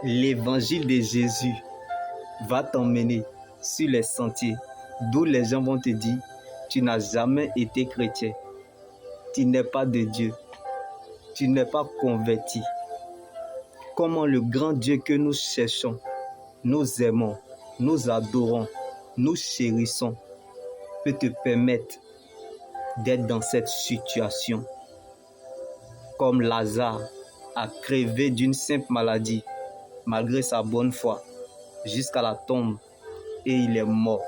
L'évangile de Jésus va t'emmener sur les sentiers d'où les gens vont te dire tu n'as jamais été chrétien, tu n'es pas de Dieu, tu n'es pas converti. Comment le grand Dieu que nous cherchons, nous aimons, nous adorons, nous chérissons, peut te permettre d'être dans cette situation. Comme Lazare a crevé d'une simple maladie, malgré sa bonne foi, jusqu'à la tombe, et il est mort.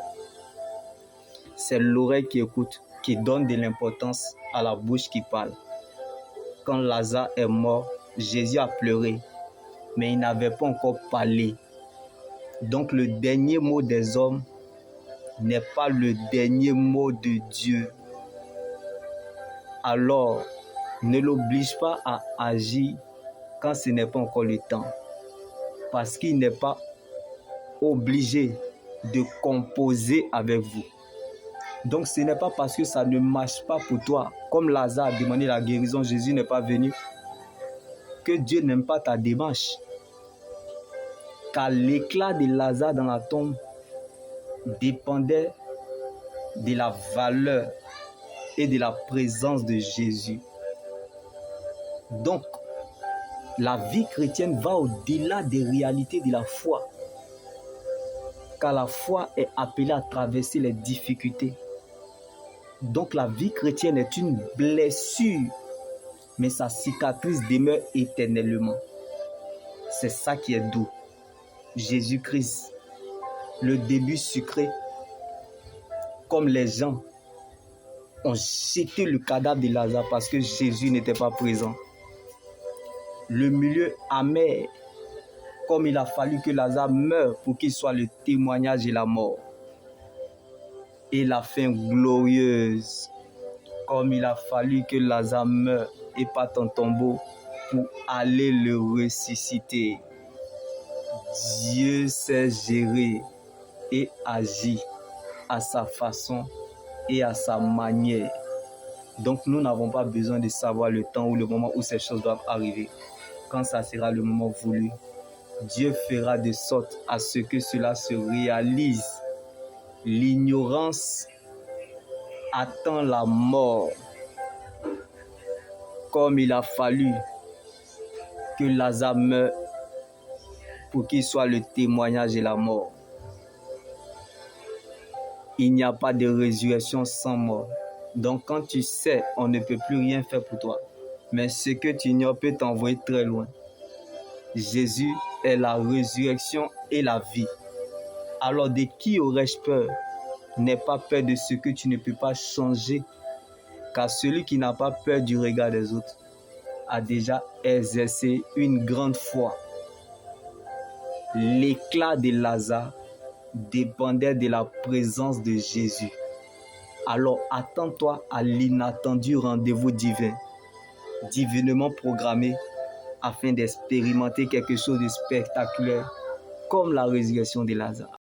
C'est l'oreille qui écoute, qui donne de l'importance à la bouche qui parle. Quand Lazare est mort, Jésus a pleuré, mais il n'avait pas encore parlé. Donc le dernier mot des hommes n'est pas le dernier mot de Dieu. Alors, ne l'oblige pas à agir quand ce n'est pas encore le temps. Parce qu'il n'est pas obligé de composer avec vous. Donc ce n'est pas parce que ça ne marche pas pour toi, comme Lazare a demandé la guérison, Jésus n'est pas venu, que Dieu n'aime pas ta démarche. Car l'éclat de Lazare dans la tombe dépendait de la valeur et de la présence de Jésus. Donc, la vie chrétienne va au-delà des réalités de la foi. Car la foi est appelée à traverser les difficultés. Donc la vie chrétienne est une blessure, mais sa cicatrice demeure éternellement. C'est ça qui est doux. Jésus-Christ, le début sucré, comme les gens ont jeté le cadavre de Lazare parce que Jésus n'était pas présent. Le milieu amer, comme il a fallu que Lazare meure pour qu'il soit le témoignage de la mort. Et la fin glorieuse, comme il a fallu que Lazare meure et parte en tombeau pour aller le ressusciter. Dieu sait gérer et agir à sa façon et à sa manière. Donc nous n'avons pas besoin de savoir le temps ou le moment où ces choses doivent arriver. Quand ça sera le moment voulu, Dieu fera de sorte à ce que cela se réalise. L'ignorance attend la mort, comme il a fallu que Lazare meure pour qu'il soit le témoignage de la mort. Il n'y a pas de résurrection sans mort. Donc quand tu sais, on ne peut plus rien faire pour toi. Mais ce que tu ignores peut t'envoyer très loin. Jésus est la résurrection et la vie. Alors de qui aurais-je peur? N'aie pas peur de ce que tu ne peux pas changer, car celui qui n'a pas peur du regard des autres a déjà exercé une grande foi. L'éclat de Lazare dépendait de la présence de Jésus. Alors attends-toi à l'inattendu rendez-vous divin, divinement programmé, afin d'expérimenter quelque chose de spectaculaire, comme la résurrection de Lazare.